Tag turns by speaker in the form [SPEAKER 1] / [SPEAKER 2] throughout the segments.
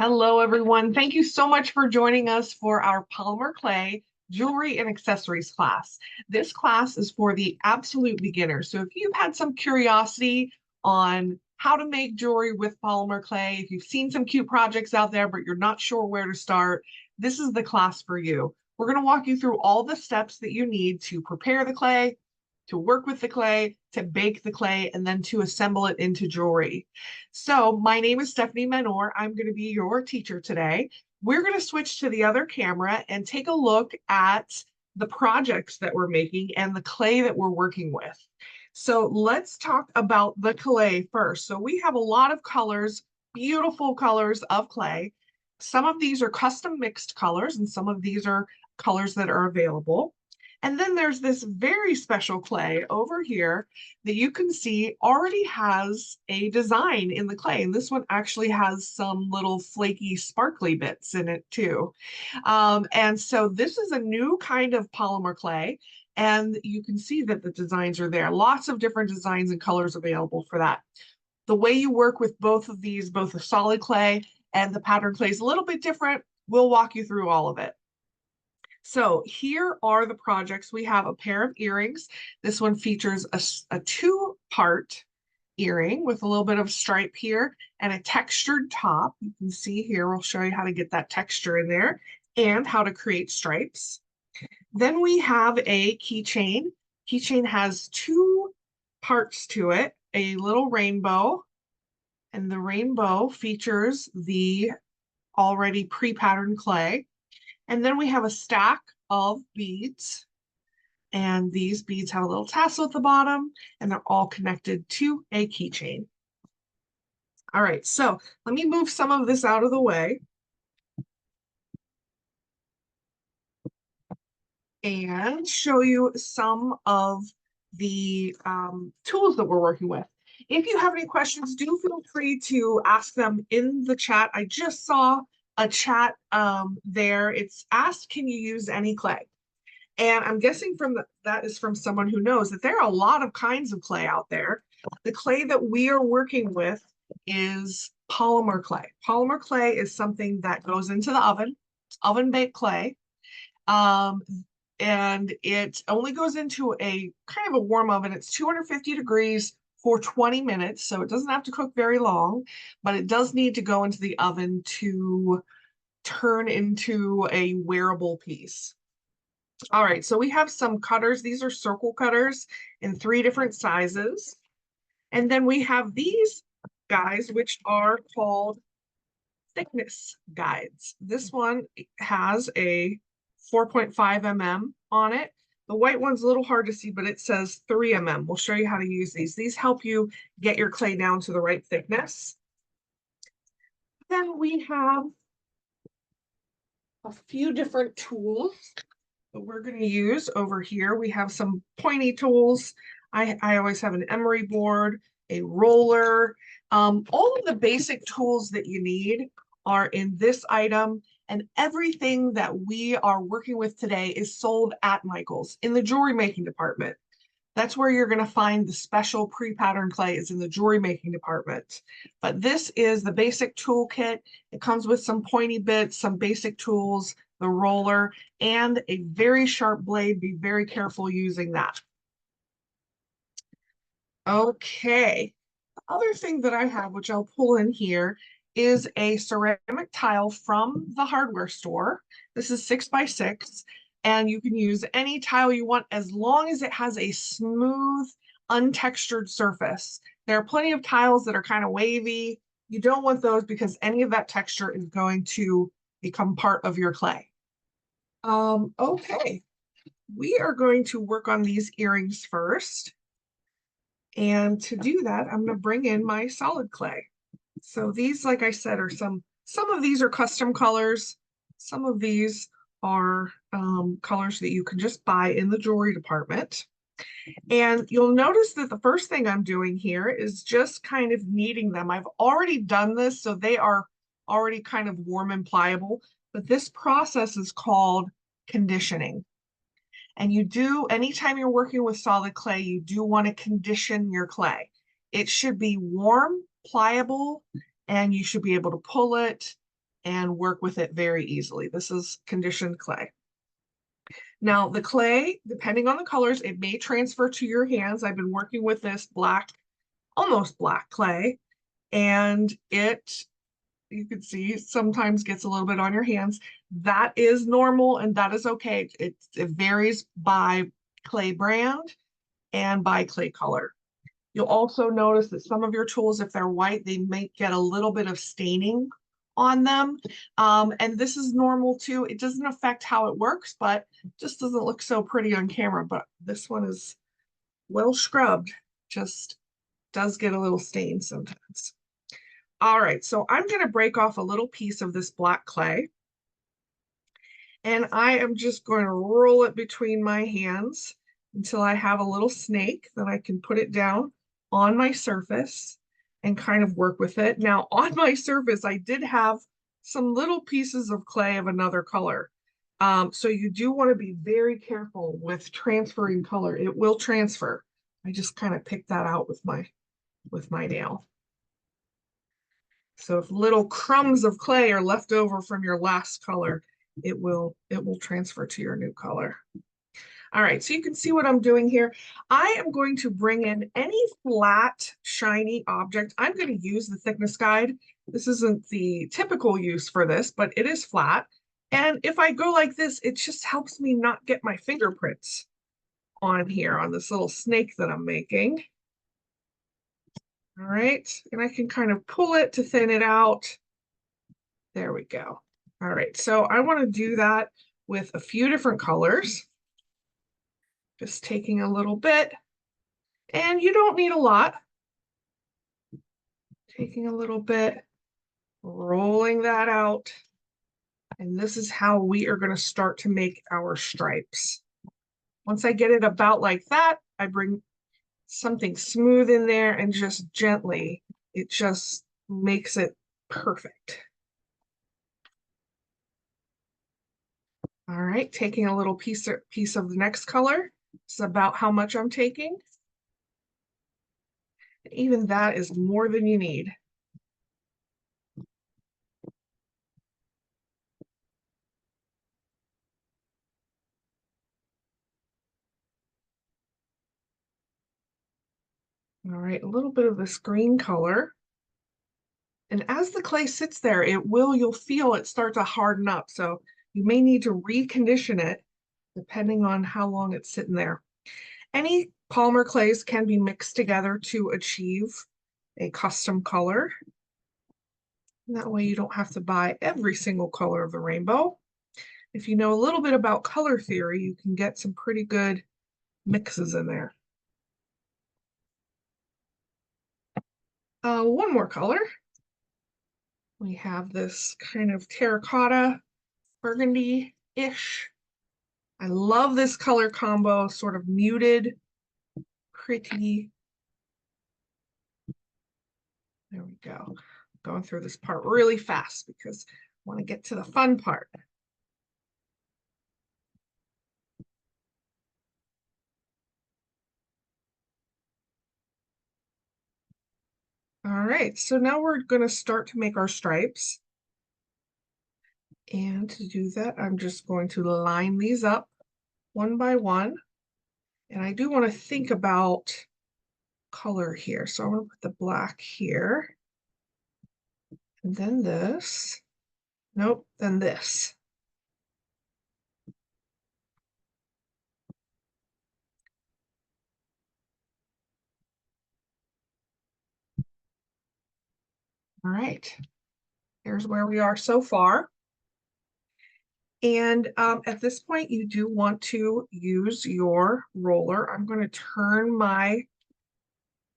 [SPEAKER 1] Hello, everyone. Thank you so much for joining us for our polymer clay jewelry and accessories class. This class is for the absolute beginners. So if you've had some curiosity on how to make jewelry with polymer clay, if you've seen some cute projects out there, but you're not sure where to start, this is the class for you. We're going to walk you through all the steps that you need to prepare the clay, to work with the clay, to bake the clay, and then to assemble it into jewelry. So my name is Stephanie Menor. I'm going to be your teacher today. We're going to switch to the other camera and take a look at the projects that we're making and the clay that we're working with. So let's talk about the clay first. So we have a lot of colors, beautiful colors of clay. Some of these are custom mixed colors, and some of these are colors that are available. And then there's this very special clay over here that you can see already has a design in the clay. And this one actually has some little flaky, sparkly bits in it too. And so this is a new kind of polymer clay. And you can see that the designs are there. Lots of different designs and colors available for that. The way you work with both of these, both the solid clay and the pattern clay, is a little bit different. We'll walk you through all of it. So here are the projects. We have a pair of earrings. This one features a two-part earring with a little bit of stripe here and a textured top. You can see here, we'll show you how to get that texture in there and how to create stripes. Then we have a keychain. Keychain has two parts to it, a little rainbow, and the rainbow features the already pre-patterned clay. And then we have a stack of beads, and these beads have a little tassel at the bottom, and they're all connected to a keychain. All right, so let me move some of this out of the way and show you some of the tools that we're working with. If you have any questions, do feel free to ask them in the chat. I just saw a chat there. It's asked, can you use any clay? And I'm guessing that is from someone who knows that there are a lot of kinds of clay out there. The clay that we are working with is polymer clay. Polymer clay is something that goes into the oven. It's oven-baked clay. And it only goes into a kind of a warm oven. It's 250 degrees for 20 minutes, so it doesn't have to cook very long, but it does need to go into the oven to turn into a wearable piece. All right, so we have some cutters. These are circle cutters in 3 different sizes. And then we have these guys, which are called thickness guides. This one has a 4.5 mm on it. The white one's a little hard to see, but it says 3 mm. We'll show you how to use these. These help you get your clay down to the right thickness. Then we have a few different tools that we're going to use over here. We have some pointy tools. I always have an emery board, a roller. All of the basic tools that you need are in this item, and everything that we are working with today is sold at Michael's in the jewelry making department. That's where you're going to find the special pre-patterned clay, is in the jewelry making department. But this is the basic toolkit. It comes with some pointy bits, some basic tools, the roller, and a very sharp blade. Be very careful using that. Okay. The other thing that I have, which I'll pull in here, is a ceramic tile from the hardware store. This is 6x6, and you can use any tile you want as long as it has a smooth, untextured surface. There are plenty of tiles that are kind of wavy. You don't want those because any of that texture is going to become part of your clay. Okay, we are going to work on these earrings first. And to do that, I'm going to bring in my solid clay. So these, like I said, are some of these are custom colors. Some of these are colors that you can just buy in the jewelry department. And you'll notice that the first thing I'm doing here is just kind of kneading them. I've already done this, so they are already kind of warm and pliable. But this process is called conditioning. And you do, anytime you're working with solid clay, you do want to condition your clay. It should be warm, pliable, and you should be able to pull it and work with it very easily. This is conditioned clay. Now the clay, depending on the colors, it may transfer to your hands. I've been working with this black, almost black clay, and it, you can see, sometimes gets a little bit on your hands. That is normal and that is okay. It varies by clay brand and by clay color. You'll also notice that some of your tools, if they're white, they may get a little bit of staining on them. And this is normal too. It doesn't affect how it works, but just doesn't look so pretty on camera. But this one is well scrubbed, just does get a little stain sometimes. All right, so I'm going to break off a little piece of this black clay. And I am just going to roll it between my hands until I have a little snake. Then I can put it down on my surface and kind of work with it. Now, on my surface, I did have some little pieces of clay of another color. So you do want to be very careful with transferring color. It will transfer. I just kind of picked that out with my nail. So if little crumbs of clay are left over from your last color, it will transfer to your new color. All right, so you can see what I'm doing here. I am going to bring in any flat, shiny object. I'm going to use the thickness guide. This isn't the typical use for this, but it is flat. And if I go like this, it just helps me not get my fingerprints on here on this little snake that I'm making. All right, and I can kind of pull it to thin it out. There we go. All right, so I want to do that with a few different colors. Just taking a little bit, and you don't need a lot. Taking a little bit, rolling that out, and this is how we are going to start to make our stripes. Once I get it about like that, I bring something smooth in there and just gently, it just makes it perfect. All right, taking a little piece of the next color. It's about how much I'm taking. Even that is more than you need. All right, a little bit of this green color. And as the clay sits there, you'll feel it start to harden up. So you may need to recondition it depending on how long it's sitting there. Any polymer clays can be mixed together to achieve a custom color. And that way you don't have to buy every single color of the rainbow. If you know a little bit about color theory, you can get some pretty good mixes in there. One more color. We have this kind of terracotta, burgundy-ish. I love this color combo, sort of muted, pretty. There we go. Going through this part really fast because I want to get to the fun part. All right, so now we're going to start to make our stripes. And to do that, I'm just going to line these up one by one. And I do want to think about color here. So I'm going to put the black here. And then this. Nope, then this. All right, here's where we are so far. And at this point, you do want to use your roller. I'm going to turn my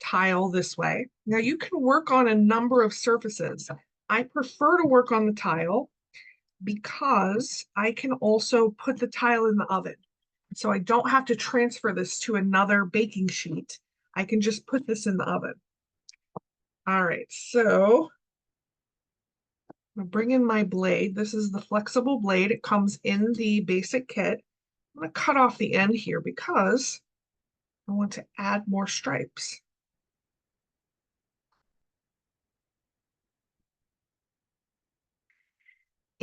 [SPEAKER 1] tile this way. Now you can work on a number of surfaces. I prefer to work on the tile because I can also put the tile in the oven. So I don't have to transfer this to another baking sheet. I can just put this in the oven. All right, so I'm gonna bring in my blade. This is the flexible blade. It comes in the basic kit. I'm gonna cut off the end here because I want to add more stripes.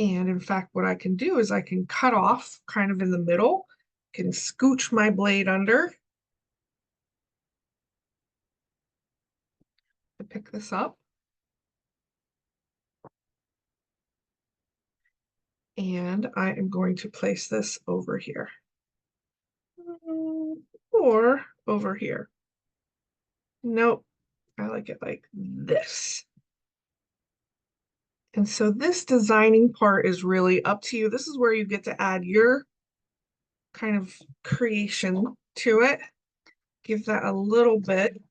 [SPEAKER 1] And in fact, what I can do is I can cut off kind of in the middle, can scooch my blade under to pick this up. And I am going to place this over here. Or over here. Nope, I like it like this. And so this designing part is really up to you. This is where you get to add your kind of creation to it. Give that a little bit.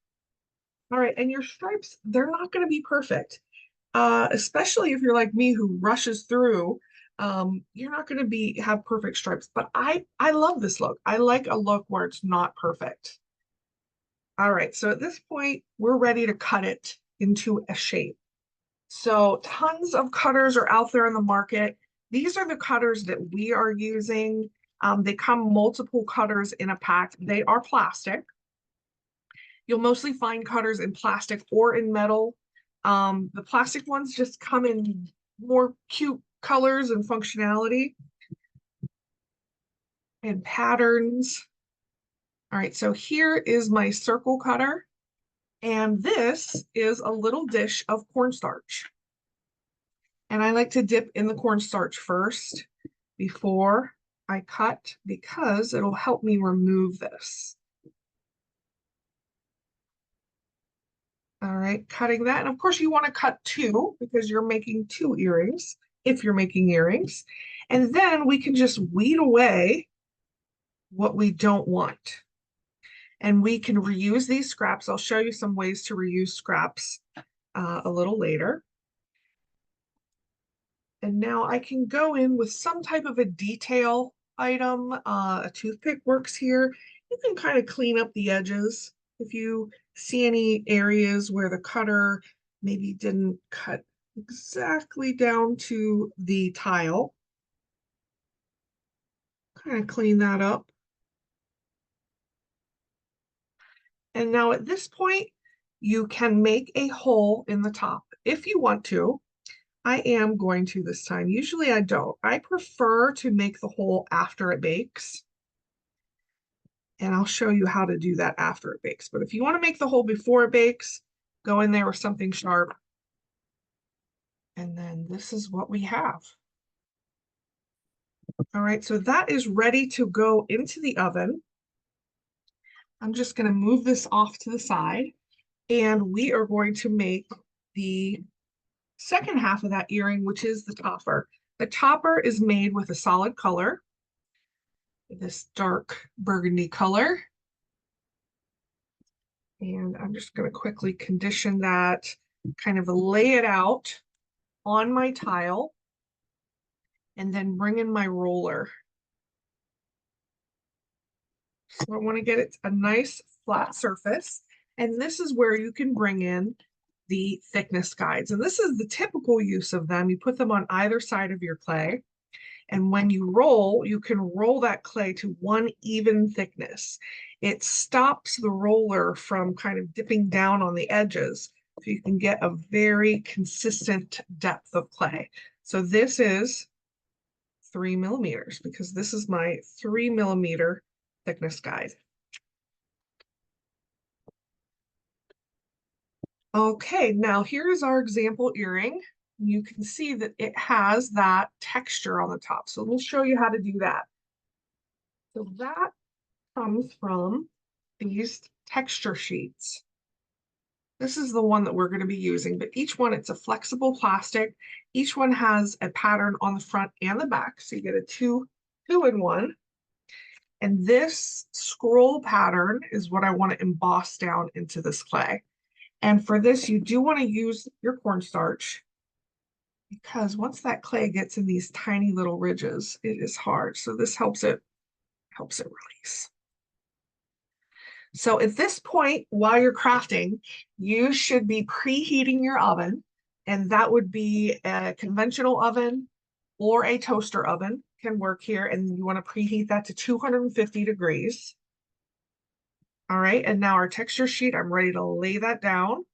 [SPEAKER 1] All right, and your stripes, they're not going to be perfect. Especially if you're like me who rushes through. You're not going to have perfect stripes, but I love this look. I like a look where it's not perfect. All right, so at this point, we're ready to cut it into a shape. So tons of cutters are out there in the market. These are the cutters that we are using. They come multiple cutters in a pack. They are plastic. You'll mostly find cutters in plastic or in metal. The plastic ones just come in more cute colors and functionality and patterns. All right, so here is my circle cutter. And this is a little dish of cornstarch. And I like to dip in the cornstarch first before I cut because it'll help me remove this. All right, cutting that. And of course you want to cut two because you're making two earrings, if you're making earrings. And then we can just weed away what we don't want. And we can reuse these scraps. I'll show you some ways to reuse scraps a little later. And now I can go in with some type of a detail item. A toothpick works here. You can kind of clean up the edges. If you see any areas where the cutter maybe didn't cut exactly down to the tile, kind of clean that up. And now at this point, you can make a hole in the top if you want to. I am going to this time. Usually I don't. I prefer to make the hole after it bakes. And I'll show you how to do that after it bakes. But if you want to make the hole before it bakes, go in there with something sharp. And then this is what we have. All right, so that is ready to go into the oven. I'm just going to move this off to the side. And we are going to make the second half of that earring, which is the topper. The topper is made with a solid color, this dark burgundy color. And I'm just going to quickly condition that, kind of lay it out on my tile, and then bring in my roller. So I want to get it a nice flat surface. And this is where you can bring in the thickness guides. And this is the typical use of them. You put them on either side of your clay. And when you roll, you can roll that clay to one even thickness. It stops the roller from kind of dipping down on the edges. So you can get a very consistent depth of clay. So this is 3 millimeters because this is my 3 millimeter thickness guide. Okay, now here's our example earring. You can see that it has that texture on the top. So we'll show you how to do that. So that comes from these texture sheets. This is the one that we're going to be using, but each one, it's a flexible plastic. Each one has a pattern on the front and the back. So you get a two in one. And this scroll pattern is what I want to emboss down into this clay. And for this, you do want to use your cornstarch because once that clay gets in these tiny little ridges, it is hard. So this helps it release. So at this point, while you're crafting, you should be preheating your oven, and that would be a conventional oven or a toaster oven can work here, and you want to preheat that to 250 degrees. All right, and now our texture sheet, I'm ready to lay that down.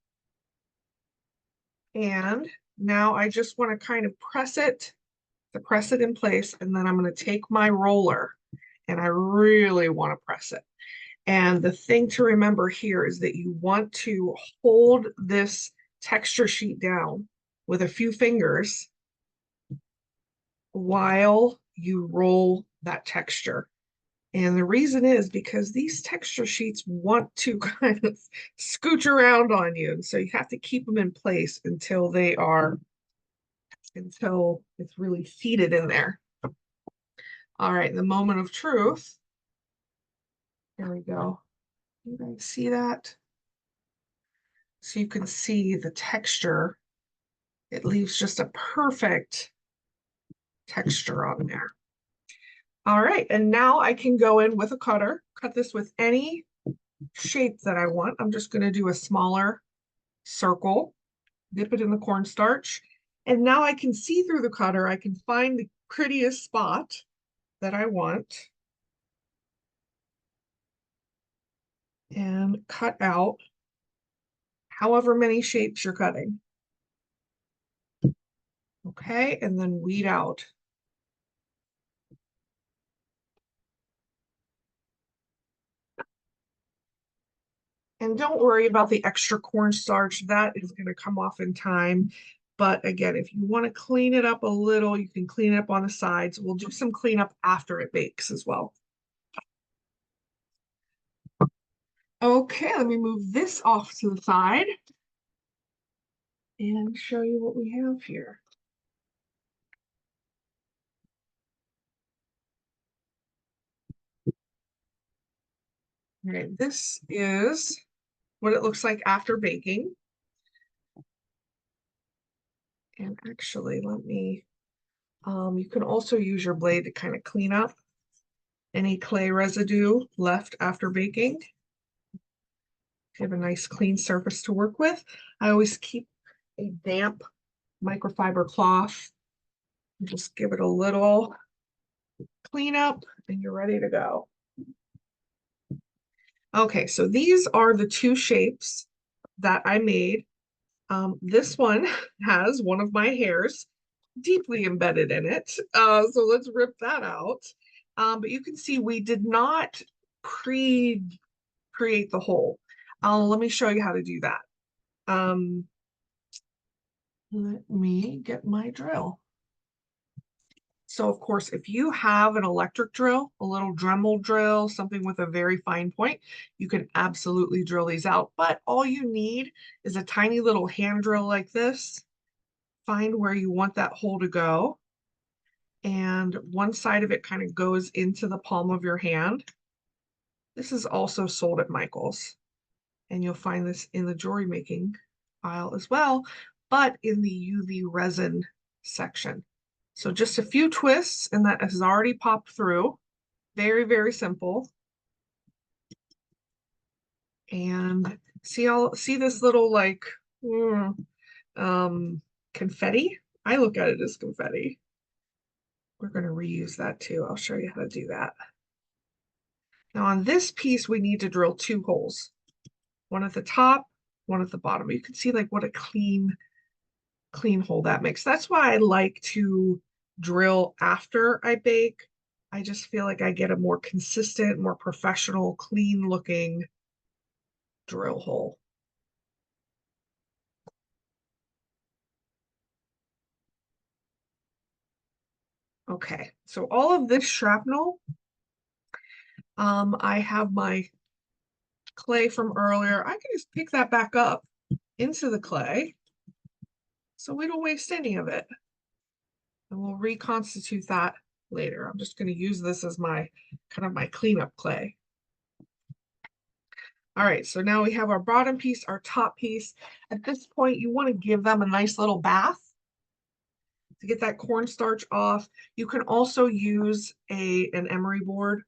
[SPEAKER 1] And now I just want to kind of press it to press it in place, and then I'm going to take my roller and I really want to press it. And the thing to remember here is that you want to hold this texture sheet down with a few fingers while you roll that texture. And the reason is because these texture sheets want to kind of scooch around on you. And so you have to keep them in place until it's really seated in there. All right, the moment of truth. There we go. You guys see that? So you can see the texture. It leaves just a perfect texture on there. All right, and now I can go in with a cutter, cut this with any shape that I want. I'm just going to do a smaller circle, dip it in the cornstarch, and now I can see through the cutter. I can find the prettiest spot that I want and cut out however many shapes you're cutting. Okay, and then weed out. And don't worry about the extra cornstarch. That is going to come off in time. But again, if you want to clean it up a little, you can clean it up on the sides. We'll do some cleanup after it bakes as well. Okay, let me move this off to the side and show you what we have here. All right, this is what it looks like after baking. And actually, let me, you can also use your blade to kind of clean up any clay residue left after baking. You have a nice clean surface to work with. I always keep a damp microfiber cloth. Just give it a little cleanup and you're ready to go. Okay, so these are the two shapes that I made. This one has one of my hairs deeply embedded in it. So let's rip that out. But you can see we did not pre-create the hole. Let me show you how to do that. Let me get my drill. So of course, if you have an electric drill, a little Dremel drill, something with a very fine point, you can absolutely drill these out. But all you need is a tiny little hand drill like this. Find where you want that hole to go. And one side of it kind of goes into the palm of your hand. This is also sold at Michael's. And you'll find this in the jewelry making aisle as well, but in the UV resin section. So just a few twists and that has already popped through. Very, very simple. And see this little like confetti? I look at it as confetti. We're going to reuse that too. I'll show you how to do that. Now on this piece, we need to drill two holes. One at the top, one at the bottom. You can see like what a clean hole that makes. That's why I like to drill after I bake. I just feel like I get a more consistent, more professional, clean looking drill hole. Okay, so all of this shrapnel, I have my clay from earlier. I can just pick that back up into the clay so we don't waste any of it. And we'll reconstitute that later. I'm just going to use this as my kind of my cleanup clay. All right, so now we have our bottom piece, our top piece. At this point, you want to give them a nice little bath to get that cornstarch off. You can also use an emery board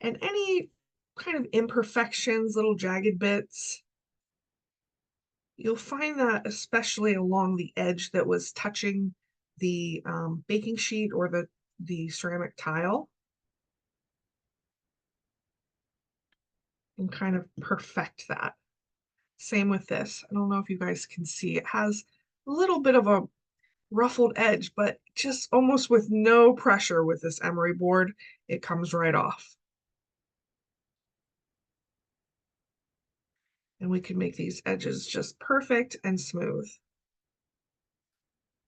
[SPEAKER 1] and any kind of imperfections, little jagged bits. You'll find that especially along the edge that was touching the baking sheet or the ceramic tile. And kind of perfect that. Same with this. I don't know if you guys can see. It has a little bit of a ruffled edge, but just almost with no pressure with this emery board, it comes right off. And we can make these edges just perfect and smooth.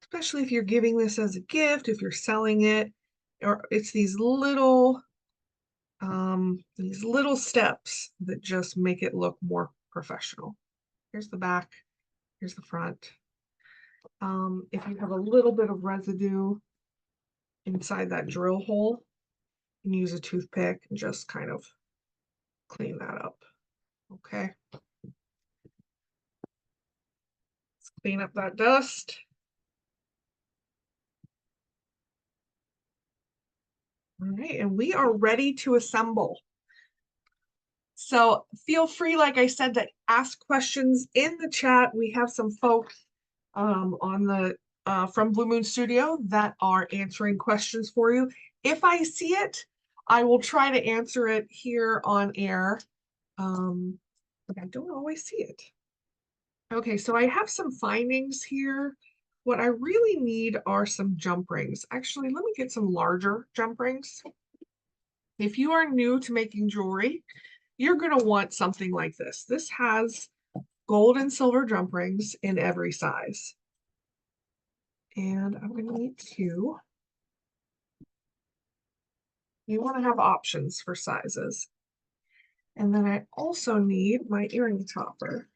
[SPEAKER 1] Especially if you're giving this as a gift, if you're selling it, or it's these little steps that just make it look more professional. Here's the back, here's the front. If you have a little bit of residue inside that drill hole, you can use a toothpick and just kind of clean that up. Okay. Let's clean up that dust. All right, and we are ready to assemble. So feel free, like I said, to ask questions in the chat. We have some folks on the from Blue Moon Studio that are answering questions for you. If I see it, I will try to answer it here on air, but I don't always see it. Okay, so I have some findings here. What I really need are some jump rings. Actually, let me get some larger jump rings. If you are new to making jewelry, you're going to want something like this. This has gold and silver jump rings in every size. And I'm going to need two. You want to have options for sizes. And then I also need my earring topper.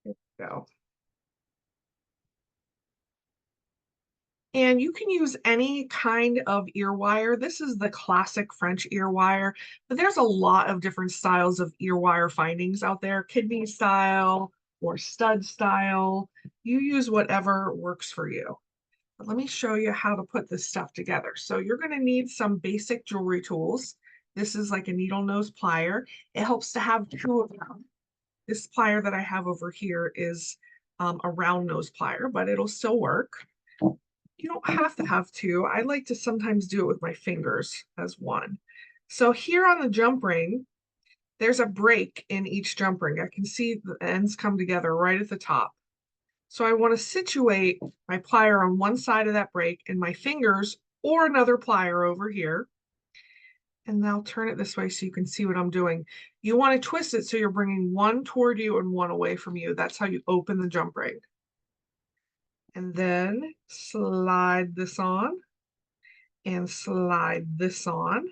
[SPEAKER 1] Here we go. And you can use any kind of ear wire. This is the classic French ear wire, but there's a lot of different styles of ear wire findings out there, kidney style or stud style. You use whatever works for you. But let me show you how to put this stuff together. So you're going to need some basic jewelry tools. This is like a needle nose plier. It helps to have two of them. This plier that I have over here is a round nose plier, but it'll still work. You don't have to have two. I like to sometimes do it with my fingers as one. So here on the jump ring, there's a break in each jump ring. I can see the ends come together right at the top. So I want to situate my plier on one side of that break and my fingers or another plier over here. And now turn it this way so you can see what I'm doing. You want to twist it so you're bringing one toward you and one away from you. That's how you open the jump ring. And then slide this on and slide this on.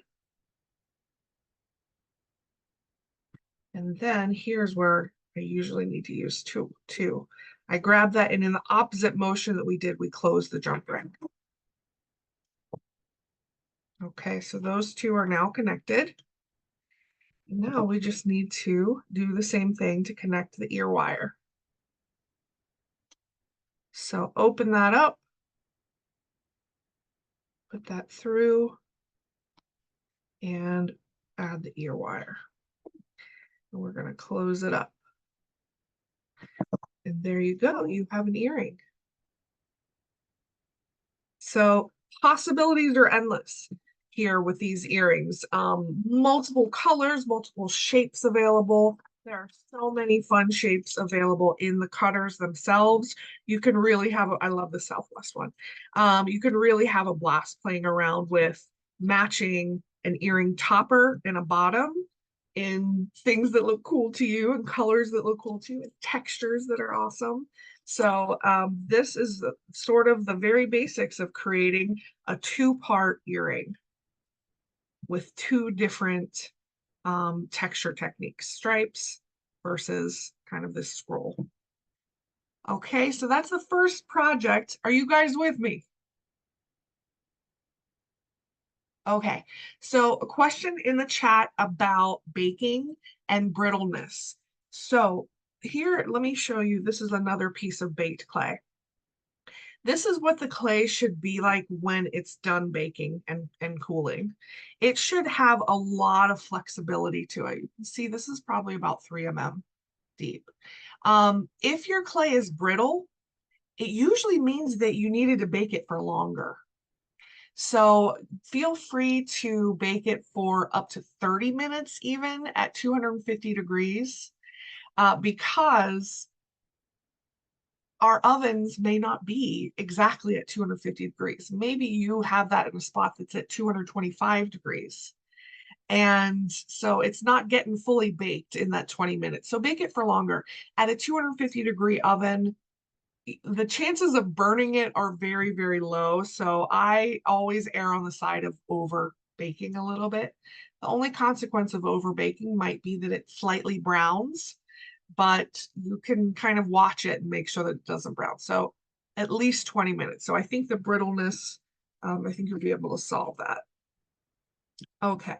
[SPEAKER 1] And then here's where I usually need to use two. I grab that, and in the opposite motion that we did, we close the jump ring. Okay, so those two are now connected. Now we just need to do the same thing to connect the ear wire. So open that up, put that through, and add the ear wire. And we're going to close it up. And there you go, you have an earring. So possibilities are endless here with these earrings. Multiple colors, multiple shapes available. There are so many fun shapes available in the cutters themselves. You can really have, I love the Southwest one. You can really have a blast playing around with matching an earring topper and a bottom in things that look cool to you and colors that look cool to you and textures that are awesome. So this is sort of the very basics of creating a two-part earring with two different texture techniques, stripes versus kind of this scroll. Okay, so that's the first project. Are you guys with me? Okay, so a question in the chat about baking and brittleness. So here, let me show you, this is another piece of baked clay. This is what the clay should be like when it's done baking and cooling. It should have a lot of flexibility to it. You can see this is probably about 3 mm deep. If your clay is brittle, it usually means that you needed to bake it for longer. So feel free to bake it for up to 30 minutes even at 250 degrees because our ovens may not be exactly at 250 degrees. Maybe you have that in a spot that's at 225 degrees. And so it's not getting fully baked in that 20 minutes. So bake it for longer. At a 250-degree oven, the chances of burning it are very, very low. So I always err on the side of over baking a little bit. The only consequence of over baking might be that it slightly browns, but you can kind of watch it and make sure that it doesn't brown. So at least 20 minutes. So I think the brittleness, I think you'll be able to solve that. Okay.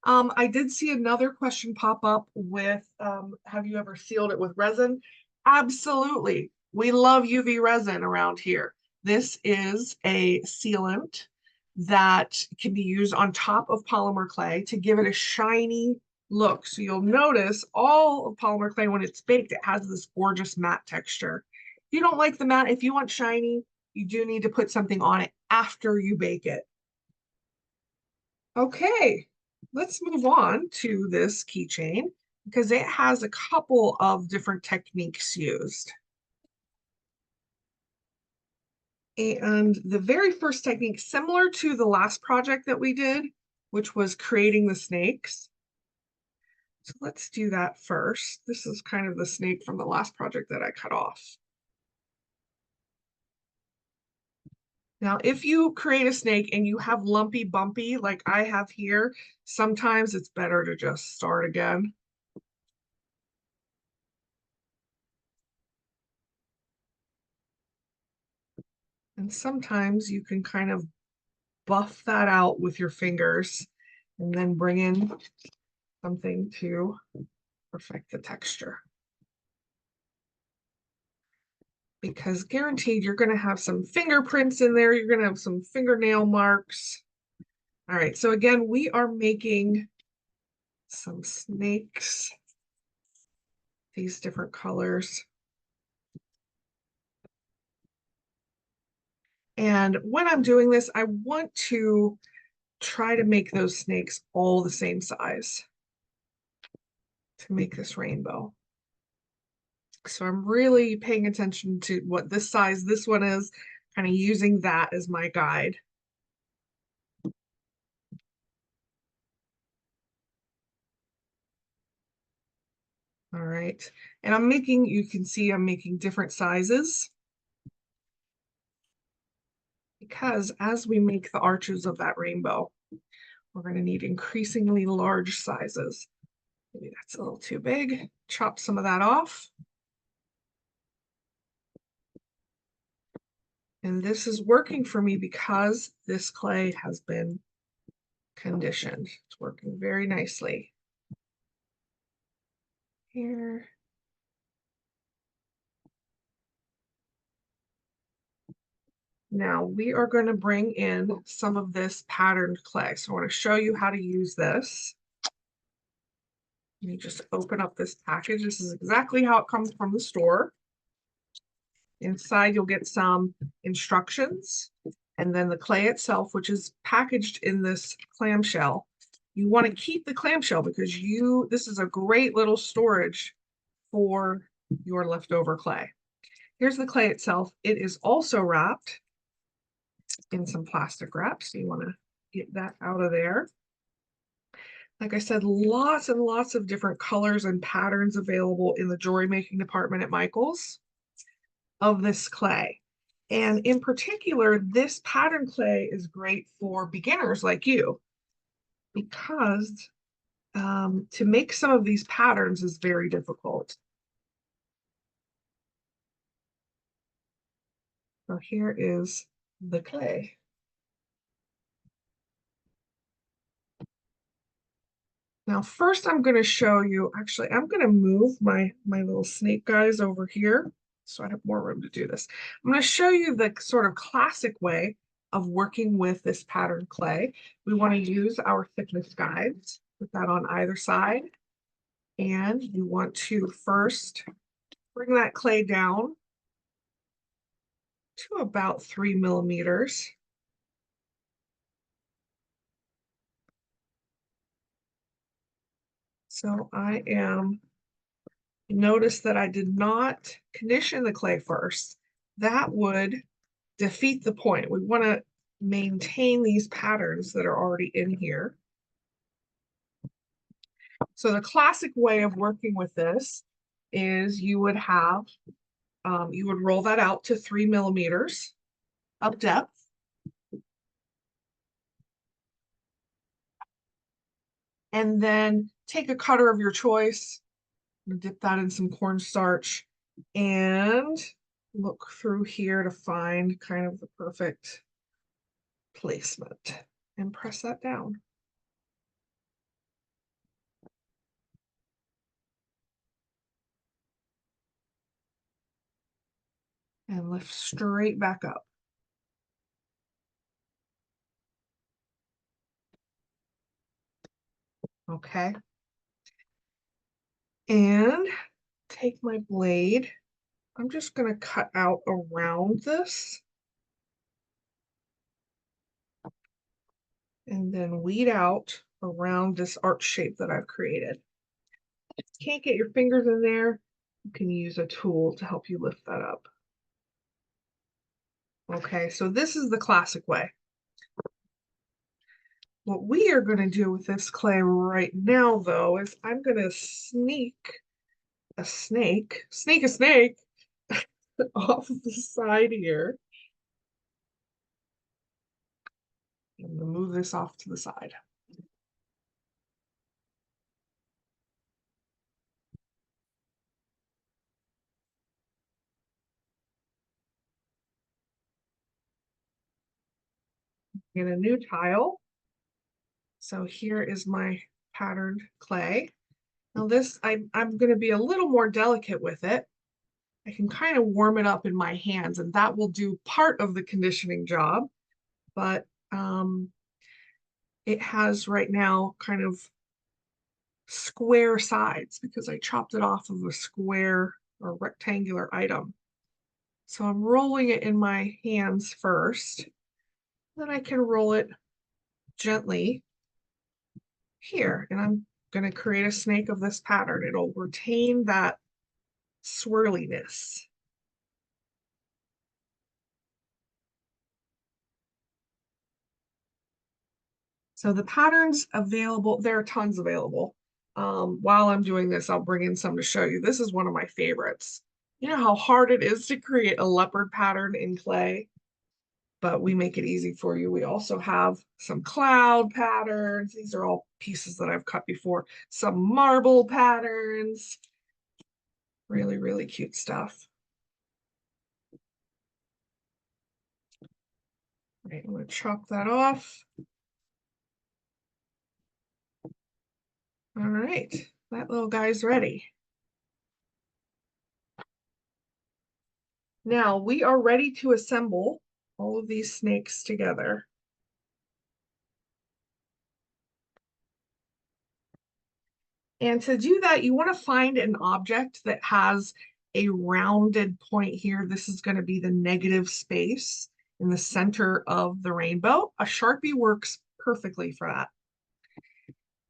[SPEAKER 1] I did see another question pop up with, have you ever sealed it with resin? Absolutely. We love UV resin around here. This is a sealant that can be used on top of polymer clay to give it a shiny look. So you'll notice all of polymer clay, when it's baked, it has this gorgeous matte texture. If you don't like the matte, if you want shiny, you do need to put something on it after you bake it. Okay, let's move on to this keychain because it has a couple of different techniques used. And the very first technique, similar to the last project that we did, which was creating the snakes. So let's do that first. This is kind of the snake from the last project that I cut off. Now, if you create a snake and you have lumpy bumpy like I have here, sometimes it's better to just start again. And sometimes you can kind of buff that out with your fingers and then bring in something to perfect the texture. Because guaranteed you're going to have some fingerprints in there. You're going to have some fingernail marks. All right, so again, we are making some snakes, these different colors. And when I'm doing this, I want to try to make those snakes all the same size to make this rainbow. So I'm really paying attention to what this size this one is, kind of using that as my guide. All right. And I'm making, you can see I'm making different sizes because as we make the arches of that rainbow, we're going to need increasingly large sizes. Maybe that's a little too big. Chop some of that off. And this is working for me because this clay has been conditioned. It's working very nicely. Here. Now we are going to bring in some of this patterned clay. So I want to show you how to use this. Let me just open up this package. This is exactly how it comes from the store. Inside you'll get some instructions and then the clay itself, which is packaged in this clamshell. You want to keep the clamshell because this is a great little storage for your leftover clay. Here's the clay itself. It is also wrapped in some plastic wrap, so you want to get that out of there. Like I said, lots and lots of different colors and patterns available in the jewelry making department at Michaels of this clay. And in particular, this pattern clay is great for beginners like you because to make some of these patterns is very difficult. So here is the clay. Now, first I'm going to show you, actually, I'm going to move my little snake guys over here so I have more room to do this. I'm going to show you the sort of classic way of working with this patterned clay. We want to use our thickness guides, put that on either side. And you want to first bring that clay down to about 3 millimeters. So notice that I did not condition the clay first. That would defeat the point. We want to maintain these patterns that are already in here. So the classic way of working with this is you would roll that out to 3 millimeters of depth. And then take a cutter of your choice, dip that in some cornstarch, and look through here to find kind of the perfect placement and press that down. And lift straight back up. Okay. And take my blade. I'm just going to cut out around this. And then weed out around this arch shape that I've created. If you can't get your fingers in there, you can use a tool to help you lift that up. Okay, so this is the classic way. What we are going to do with this clay right now, though, is I'm going to sneak a snake off of the side here. I'm going to move this off to the side. Get a new tile. So here is my patterned clay. Now this, I'm going to be a little more delicate with it. I can kind of warm it up in my hands, and that will do part of the conditioning job. But it has right now kind of square sides because I chopped it off of a square or rectangular item. So I'm rolling it in my hands first. Then I can roll it gently here, and I'm going to create a snake of this pattern. It'll retain that swirliness. So the patterns available, there are tons available. While I'm doing this, I'll bring in some to show you. This is one of my favorites. You know how hard it is to create a leopard pattern in clay, but we make it easy for you. We also have some cloud patterns. These are all pieces that I've cut before. Some marble patterns. Really, really cute stuff. All right, I'm going to chop that off. All right, that little guy's ready. Now we are ready to assemble all of these snakes together. And to do that, you want to find an object that has a rounded point here. This is going to be the negative space in the center of the rainbow. A Sharpie works perfectly for that.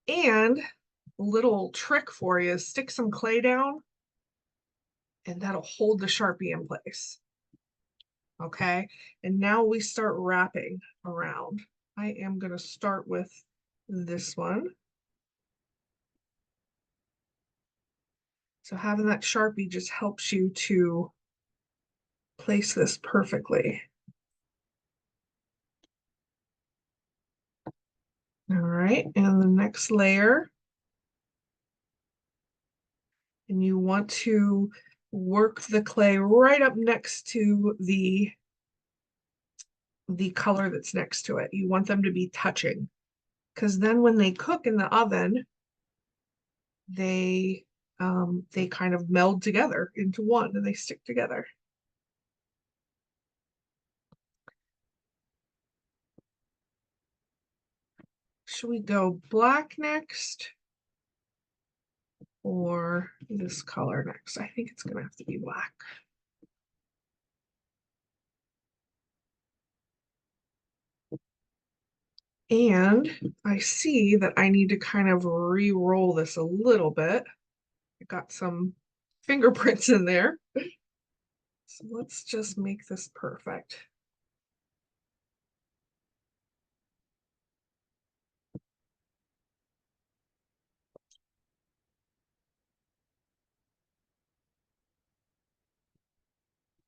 [SPEAKER 1] And a little trick for you is stick some clay down, and that'll hold the Sharpie in place. Okay, and now we start wrapping around. I am going to start with this one. So having that Sharpie just helps you to place this perfectly. All right, and the next layer. And you want to work the clay right up next to the color that's next to it. You want them to be touching, because then when they cook in the oven, they kind of meld together into one and they stick together. Should we go black next or this color next? I think it's gonna have to be black. And I see that I need to kind of re-roll this a little bit. I got some fingerprints in there. So let's just make this perfect.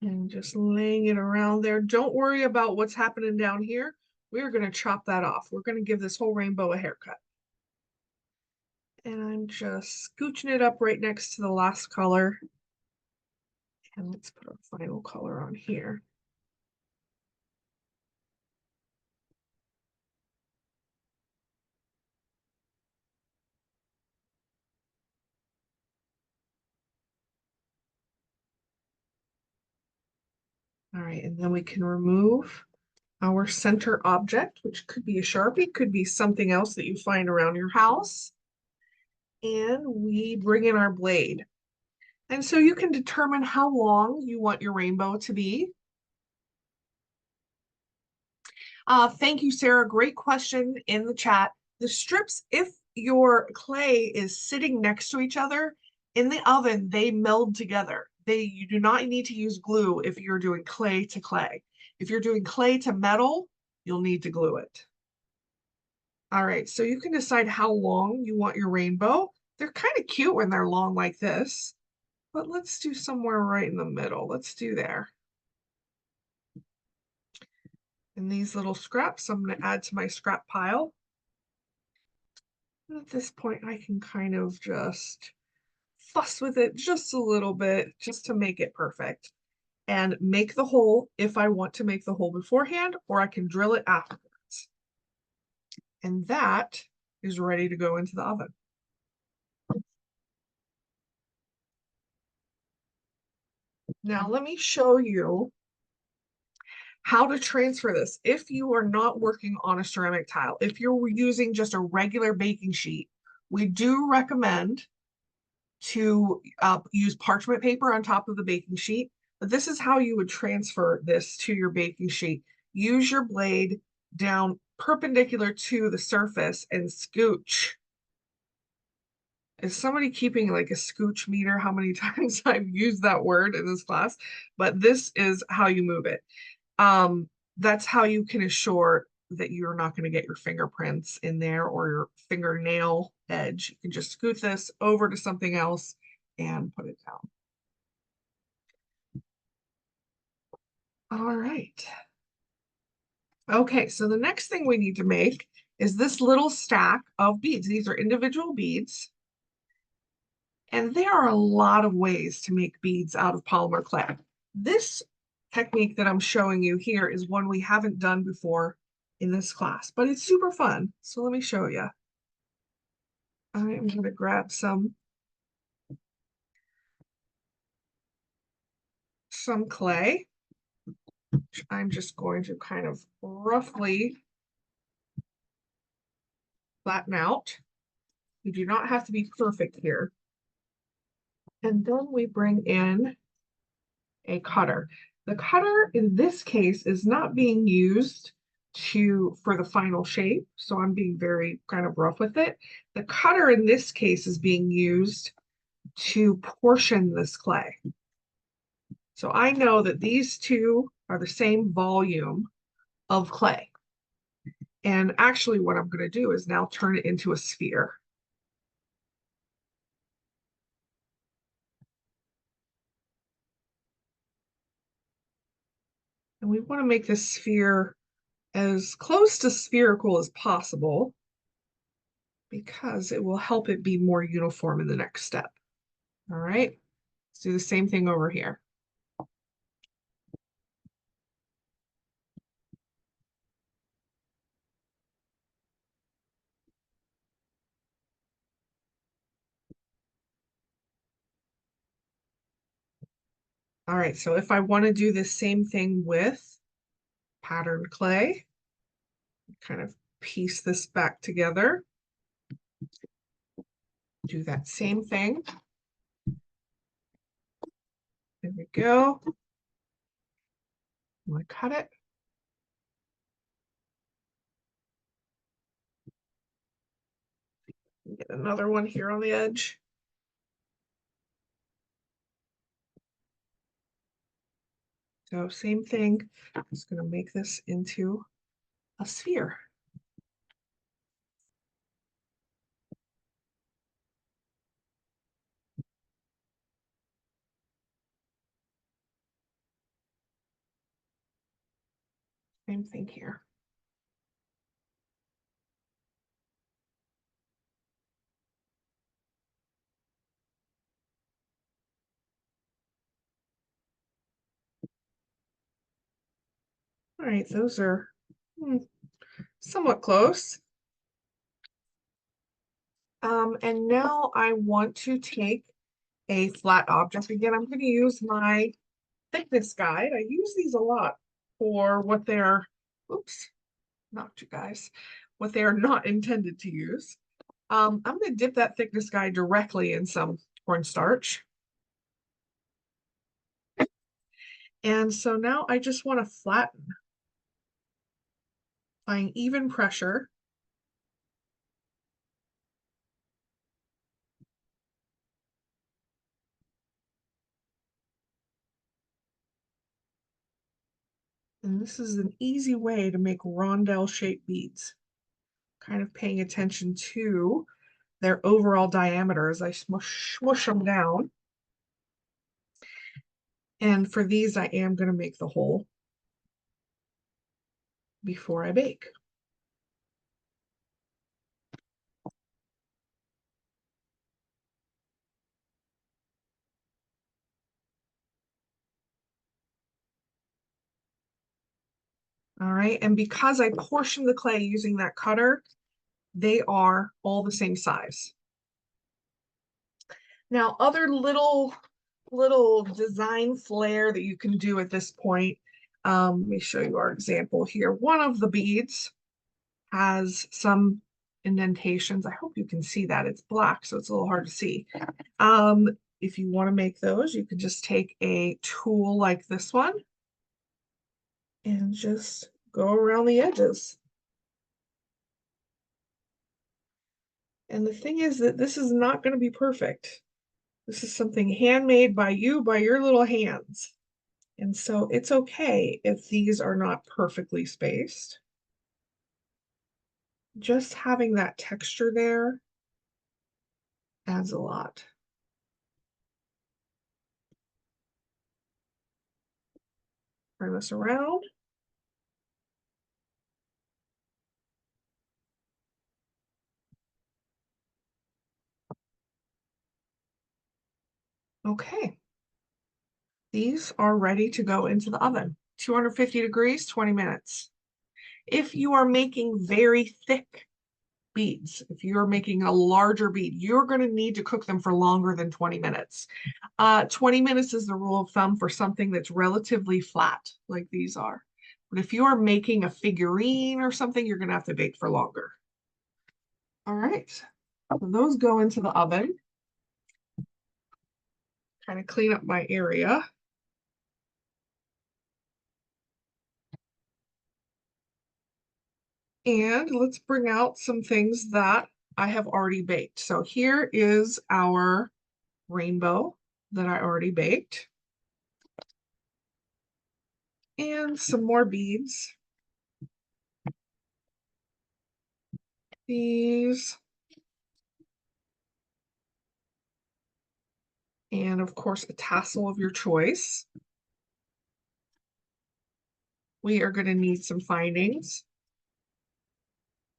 [SPEAKER 1] And just laying it around there. Don't worry about what's happening down here. We're going to chop that off. We're going to give this whole rainbow a haircut. And I'm just scooching it up right next to the last color. And let's put our final color on here. All right, and then we can remove our center object, which could be a Sharpie, could be something else that you find around your house. And we bring in our blade. And so you can determine how long you want your rainbow to be. Thank you, Sarah. Great question in the chat. The strips, if your clay is sitting next to each other in the oven, they meld together. You do not need to use glue if you're doing clay to clay. If you're doing clay to metal, you'll need to glue it. All right, so you can decide how long you want your rainbow. They're kind of cute when they're long like this, but let's do somewhere right in the middle. Let's do there. And these little scraps, I'm going to add to my scrap pile. And at this point, I can kind of just fuss with it just a little bit, just to make it perfect. And make the hole if I want to make the hole beforehand, or I can drill it afterwards. And that is ready to go into the oven. Now let me show you how to transfer this. If you are not working on a ceramic tile, if you're using just a regular baking sheet, we do recommend to use parchment paper on top of the baking sheet. But this is how you would transfer this to your baking sheet. Use your blade down perpendicular to the surface and scooch. Is somebody keeping like a scooch meter? How many times I've used that word in this class? But this is how you move it. That's how you can assure that you're not going to get your fingerprints in there or your fingernail edge. You can just scoot this over to something else and put it down. All right. Okay, so the next thing we need to make is this little stack of beads. These are individual beads. And there are a lot of ways to make beads out of polymer clay. This technique that I'm showing you here is one we haven't done before in this class, but it's super fun. So let me show you. I'm going to grab some clay, which I'm just going to kind of roughly flatten out. You do not have to be perfect here. And then we bring in a cutter. The cutter in this case is not being used for the final shape, so I'm being very kind of rough with it. The cutter in this case is being used to portion this clay. So I know that these two are the same volume of clay. And actually what I'm going to do is now turn it into a sphere. And we want to make this sphere as close to spherical as possible because it will help it be more uniform in the next step. All right, let's do the same thing over here. All right, so if I want to do the same thing with patterned clay, kind of piece this back together, do that same thing. There we go. I'm going to cut it. another one here on the edge. So same thing, I'm just going to make this into a sphere. Same thing here. All right, those are somewhat close. And now I want to take a flat object. Again, I'm going to use my thickness guide. I use these a lot for what they're, oops, knocked you guys, what they are not intended to use. I'm going to dip that thickness guide directly in some cornstarch. And so now I just want to flatten, applying even pressure. And this is an easy way to make rondelle-shaped beads. Kind of paying attention to their overall diameter as I smush them down. And for these, I am going to make the hole before I bake. All right, and because I portioned the clay using that cutter, they are all the same size. Now, other little design flair that you can do at this point. Let me show you our example here. One of the beads has some indentations. I hope you can see that. It's black, so it's a little hard to see. If you want to make those, you can just take a tool like this one and just go around the edges. And the thing is that this is not going to be perfect. This is something handmade by you, by your little hands. And so it's okay if these are not perfectly spaced. Just having that texture there adds a lot. Turn this around. Okay. These are ready to go into the oven. 250 degrees, 20 minutes. If you are making very thick beads, if you're making a larger bead, you're going to need to cook them for longer than 20 minutes. 20 minutes is the rule of thumb for something that's relatively flat, like these are. But if you are making a figurine or something, you're going to have to bake for longer. All right, so those go into the oven. Kind of clean up my area. And let's bring out some things that I have already baked. So here is our rainbow that I already baked. And some more beads. These. And of course, a tassel of your choice. We are going to need some findings.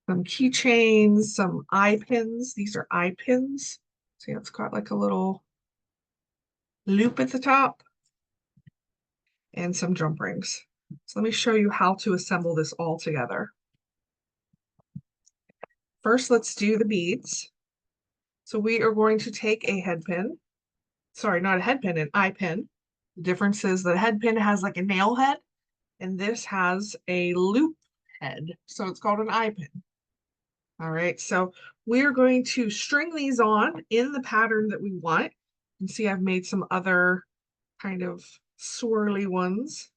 [SPEAKER 1] Some keychains, some eye pins. These are eye pins. See, it's got like a little loop at the top. And some jump rings. So let me show you how to assemble this all together. First, let's do the beads. So we are going to take a head pin. Sorry, not a head pin, an eye pin. The difference is the head pin has like a nail head, and this has a loop head. So it's called an eye pin. All right, so we're going to string these on in the pattern that we want. You can see I've made some other kind of swirly ones.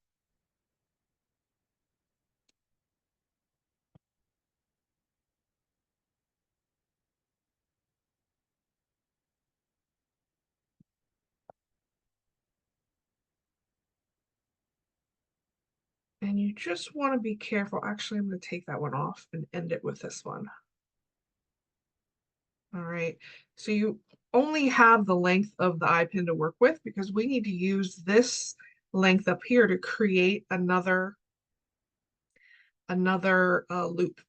[SPEAKER 1] And you just want to be careful. Actually, I'm going to take that one off and end it with this one. All right, so you only have the length of the eye pin to work with because we need to use this length up here to create another loop.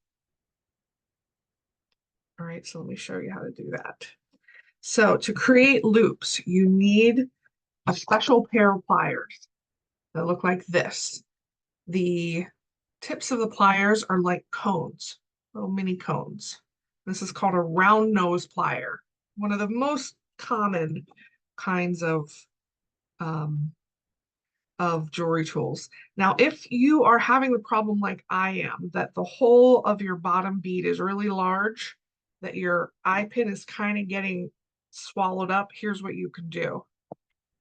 [SPEAKER 1] All right, so let me show you how to do that. So to create loops, you need a special pair of pliers that look like this. The tips of the pliers are like cones, little mini cones. This is called a round nose plier, one of the most common kinds of jewelry tools. Now, if you are having the problem like I am, that the whole of your bottom bead is really large, that your eye pin is kind of getting swallowed up, here's what you can do.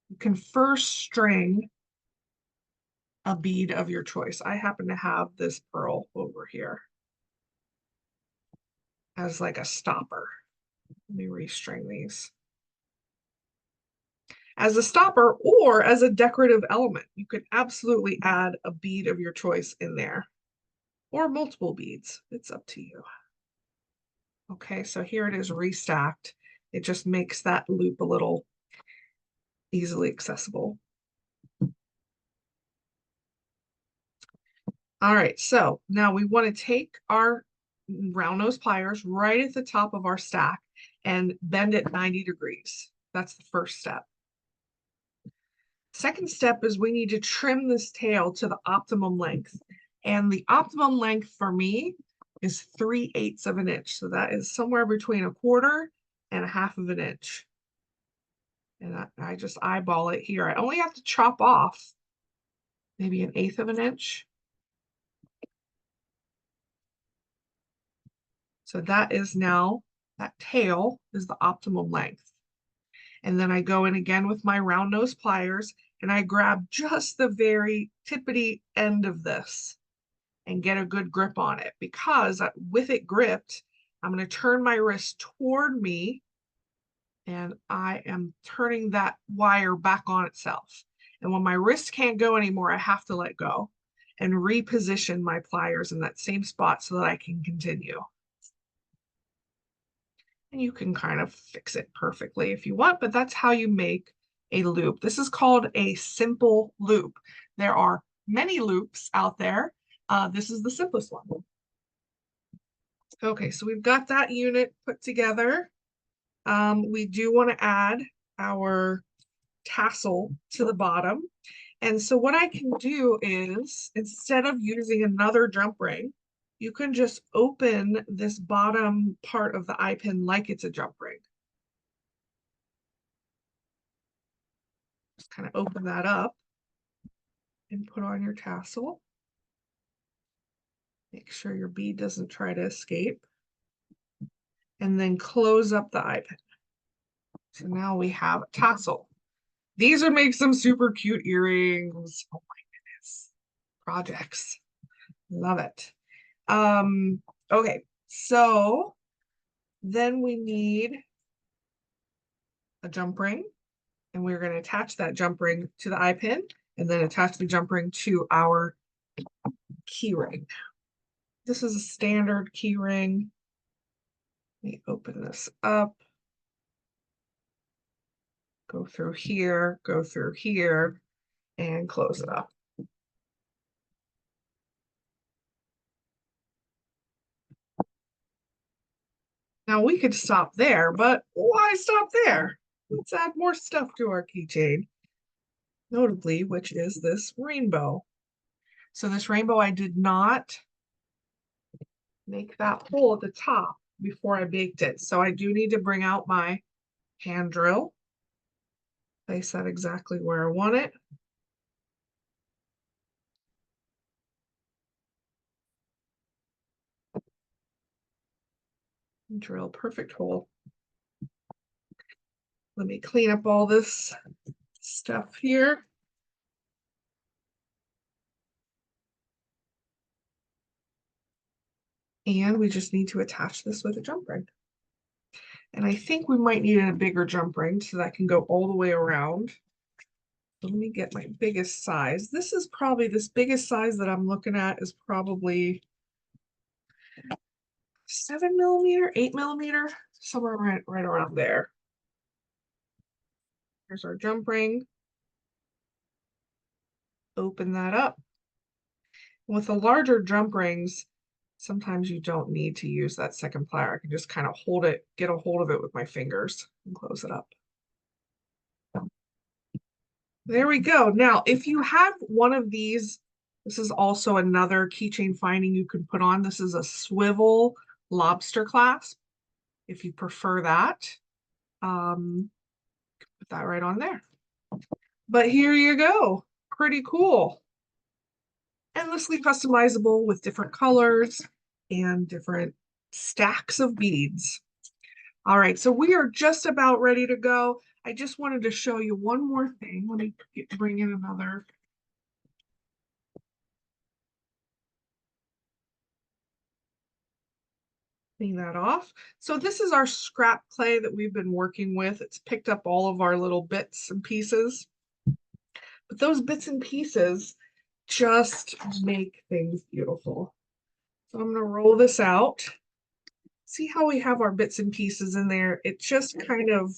[SPEAKER 1] You can first string a bead of your choice. I happen to have this pearl over here as like a stopper. Let me restring these. As a stopper or as a decorative element, you could absolutely add a bead of your choice in there or multiple beads. It's up to you. Okay, so here it is restacked. It just makes that loop a little easily accessible. All right, so now we want to take our round nose pliers right at the top of our stack and bend it 90 degrees. That's the first step. Second step is we need to trim this tail to the optimum length. And the optimum length for me is 3/8 of an inch. So that is somewhere between 1/4 and 1/2 of an inch. And I just eyeball it here. I only have to chop off maybe 1/8 of an inch. So that is now, that tail is the optimum length. And then I go in again with my round nose pliers and I grab just the very tippity end of this and get a good grip on it, because with it gripped, I'm going to turn my wrist toward me and I am turning that wire back on itself. And when my wrist can't go anymore, I have to let go and reposition my pliers in that same spot so that I can continue. And you can kind of fix it perfectly if you want, but that's how you make a loop. This is called a simple loop. There are many loops out there. This is the simplest one. Okay, so we've got that unit put together. We do want to add our tassel to the bottom. And so what I can do is, instead of using another jump ring, you can just open this bottom part of the eye pin like it's a jump ring. Just kind of open that up and put on your tassel. Make sure your bead doesn't try to escape. And then close up the eye pin. So now we have a tassel. These would make some super cute earrings. Oh my goodness. Projects. Love it. Okay, so then we need a jump ring, and we're going to attach that jump ring to the eye pin and then attach the jump ring to our key ring. This is a standard key ring. Let me open this up. Go through here, and close it up. Now we could stop there, but why stop there? Let's add more stuff to our keychain, notably, which is this rainbow. So this rainbow, I did not make that hole at the top before I baked it. So I do need to bring out my hand drill, place that exactly where I want it. Drill perfect hole. Let me clean up all this stuff here. And we just need to attach this with a jump ring. And I think we might need a bigger jump ring so that can go all the way around. let me get my biggest size. This biggest size that I'm looking at is probably 7 millimeter, 8 millimeter, somewhere right around there. Here's our jump ring. Open that up. With the larger jump rings, sometimes you don't need to use that second plier. I can just kind of get a hold of it with my fingers and close it up. There we go. Now, if you have one of these, this is also another keychain finding you can put on. This is a swivel lobster clasp, if you prefer that. Put that right on there. But here you go. Pretty cool. Endlessly customizable with different colors and different stacks of beads. All right, so we are just about ready to go. I just wanted to show you one more thing. Let me bring in another. Clean that off. So this is our scrap clay that we've been working with. It's picked up all of our little bits and pieces. But those bits and pieces just make things beautiful. So I'm going to roll this out. See how we have our bits and pieces in there? It just kind of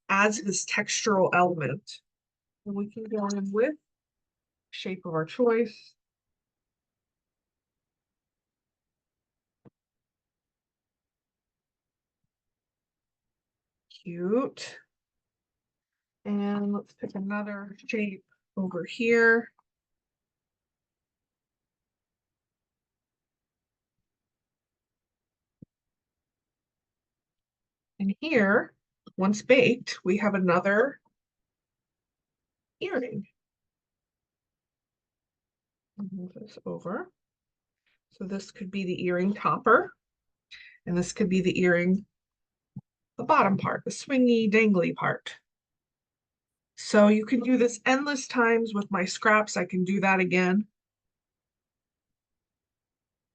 [SPEAKER 1] adds this textural element. And we can go in with shape of our choice. Cute. And let's pick another shape over here. And here, once baked, we have another earring. Move this over. So this could be the earring topper, and this could be the earring, the bottom part, the swingy, dangly part. So you can do this endless times with my scraps. I can do that again.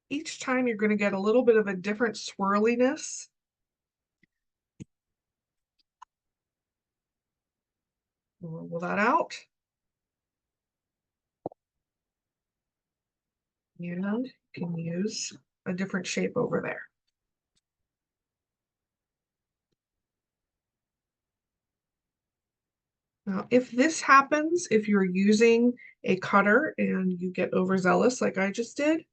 [SPEAKER 1] Each time you're going to get a little bit of a different swirliness. Roll that out. And you can use a different shape over there. Now, if this happens, if you're using a cutter and you get overzealous like I just did,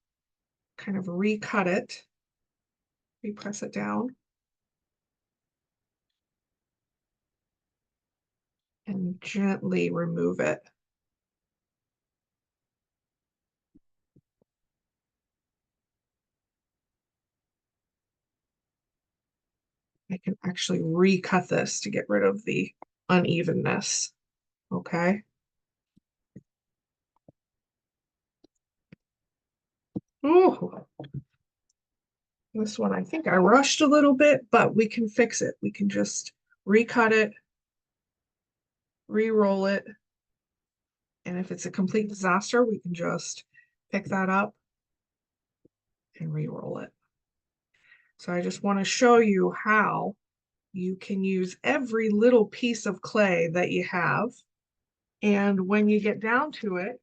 [SPEAKER 1] kind of recut it, repress it down, and gently remove it. I can actually recut this to get rid of the unevenness, okay? Ooh, this one, I think I rushed a little bit, but we can fix it. We can just recut it, re-roll it, and if it's a complete disaster, we can just pick that up and re-roll it. So I just want to show you how you can use every little piece of clay that you have. And when you get down to it,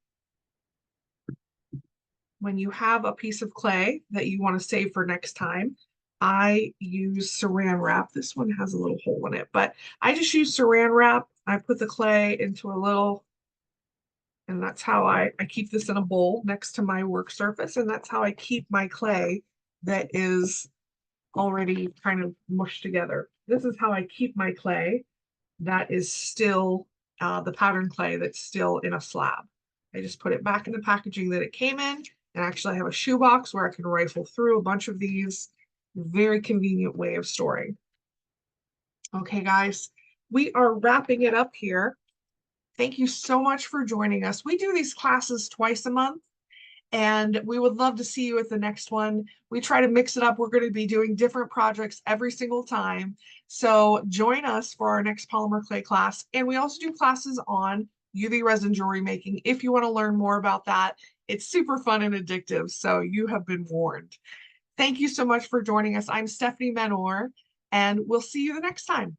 [SPEAKER 1] when you have a piece of clay that you want to save for next time, I use saran wrap. This one has a little hole in it, but I just use saran wrap. I put the clay into a little, and that's how I keep this in a bowl next to my work surface. And that's how I keep my clay that is already kind of mushed together. This is how I keep my clay that is still the pattern clay that's still in a slab. I just put it back in the packaging that it came in, and actually I have a shoebox where I can rifle through a bunch of these. Very convenient way of storing. Okay, guys, we are wrapping it up here. Thank you so much for joining us. We do these classes twice a month, and we would love to see you at the next one. We try to mix it up. We're going to be doing different projects every single time. So join us for our next polymer clay class. And we also do classes on UV resin jewelry making if you want to learn more about that. It's super fun and addictive, so you have been warned. Thank you so much for joining us. I'm Stephanie Menor, and we'll see you the next time.